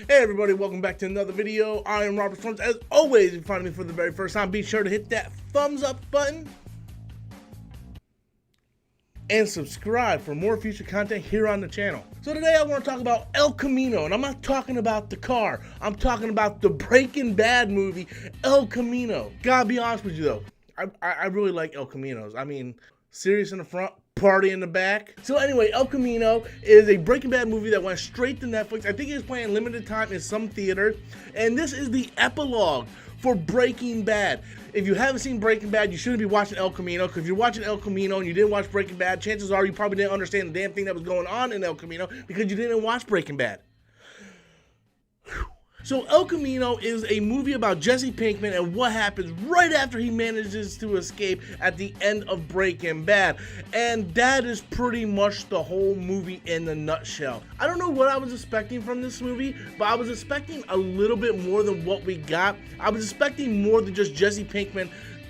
Hey everybody, welcome back to another video. I am Robert Storms. As always, if you find me for the very first time, be sure to hit that thumbs up button and subscribe for more future content here on the channel. So today I want to talk about El Camino, and I'm not talking about the car. I'm talking about the Breaking Bad movie, El Camino. Gotta be honest with you though, I really like El Caminos. I mean, serious in the front, party in the back. So anyway, El Camino is a Breaking Bad movie that went straight to Netflix. I think it's playing limited time in some theaters, and this is the epilogue for Breaking Bad. If you haven't seen Breaking Bad, you shouldn't be watching El Camino, because if you're watching El Camino and you didn't watch Breaking Bad, chances are you probably didn't understand the damn thing that was going on in El Camino because you didn't watch Breaking Bad. So El Camino is a movie about Jesse Pinkman and what happens right after he manages to escape at the end of Breaking Bad. And that is pretty much the whole movie in a nutshell. I don't know what I was expecting from this movie, but I was expecting a little bit more than what we got. I was expecting more than just Jesse Pinkman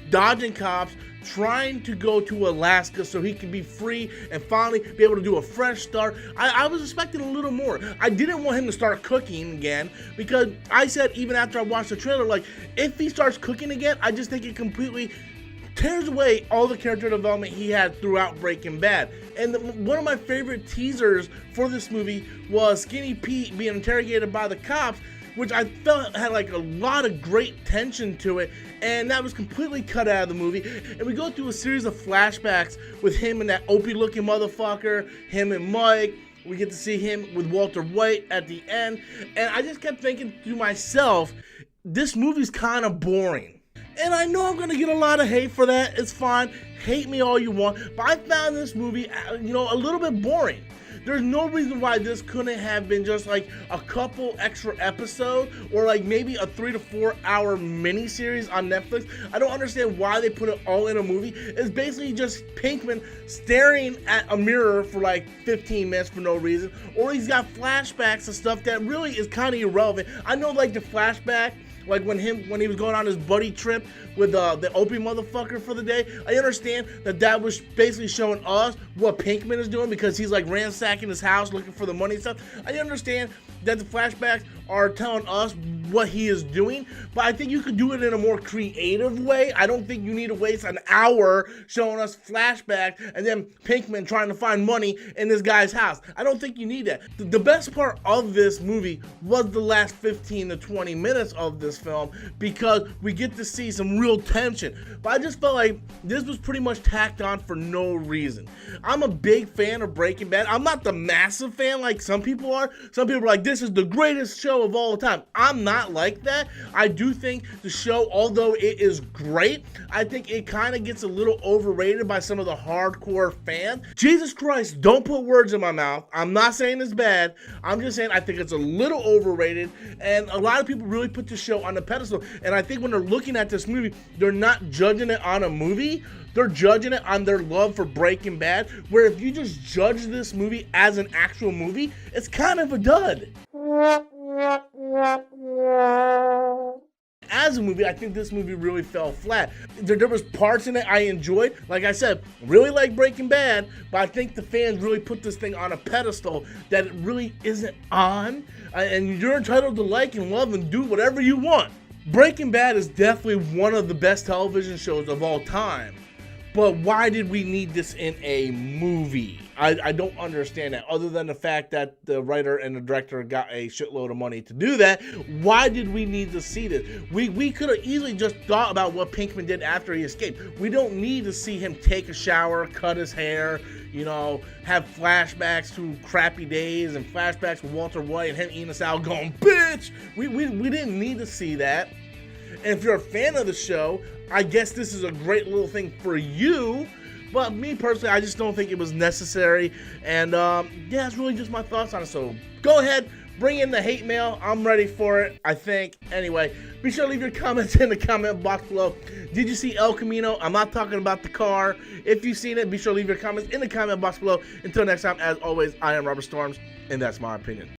dodging cops, trying to go to Alaska so he can be free and finally be able to do a fresh start. I was expecting a little more. I didn't want him to start cooking again, because I said even after I watched the trailer, like, if he starts cooking again, I just think it completely tears away all the character development he had throughout Breaking Bad. And one of my favorite teasers for this movie was Skinny Pete being interrogated by the cops, which I felt had like a lot of great tension to it, and that was completely cut out of the movie. And we go through a series of flashbacks with him and that Opie looking motherfucker, him and Mike. We get to see him with Walter White at the end, and I just kept thinking to myself, this movie's kind of boring. And I know I'm gonna get a lot of hate for that. It's fine, hate me all you want, but I found this movie, a little bit boring. There's no reason why this couldn't have been just like a couple extra episodes, or like maybe a 3 to 4 hour miniseries on Netflix. I don't understand why they put it all in a movie. It's basically just Pinkman staring at a mirror for like 15 minutes for no reason, or he's got flashbacks and stuff that really is kind of irrelevant. I know, like the flashback, like when he was going on his buddy trip with the Opie motherfucker for the day. I understand that was basically showing us what Pinkman is doing, because he's like ransacking his house looking for the money and stuff. I understand that the flashbacks are telling us what he is doing, but I think you could do it in a more creative way. I don't think you need to waste an hour showing us flashbacks and then Pinkman trying to find money in this guy's house. I don't think you need that. The best part of this movie was the last 15 to 20 minutes of this film, because we get to see some real tension. But I just felt like this was pretty much tacked on for no reason. I'm a big fan of Breaking Bad. I'm not the massive fan like some people are. Some people are like, this is the greatest show of all time. I'm not like that. I do think the show, although it is great, I think it kind of gets a little overrated by some of the hardcore fans. Jesus Christ, don't put words in my mouth. I'm not saying it's bad. I'm just saying I think it's a little overrated, and a lot of people really put the show on the pedestal. And I think when they're looking at this movie, they're not judging it on a movie. They're judging it on their love for Breaking Bad, where if you just judge this movie as an actual movie, it's kind of a dud. As a movie, I think this movie really fell flat. There was parts in it I enjoyed. Like I said, really like Breaking Bad, but I think the fans really put this thing on a pedestal that it really isn't on. And you're entitled to like and love and do whatever you want. Breaking Bad is definitely one of the best television shows of all time. But why did we need this in a movie? I don't understand that, other than the fact that the writer and the director got a shitload of money to do that. Why did we need to see this? We could have easily just thought about what Pinkman did after he escaped. We don't need to see him take a shower, cut his hair, have flashbacks to crappy days and flashbacks with Walter White and him eating a salad going, bitch! We didn't need to see that. And if you're a fan of the show, I guess this is a great little thing for you. But me personally, I just don't think it was necessary. And yeah, it's really just my thoughts on it. So go ahead, bring in the hate mail. I'm ready for it, I think. Anyway, be sure to leave your comments in the comment box below. Did you see El Camino? I'm not talking about the car. If you've seen it, be sure to leave your comments in the comment box below. Until next time, as always, I am Robert Storms, and that's my opinion.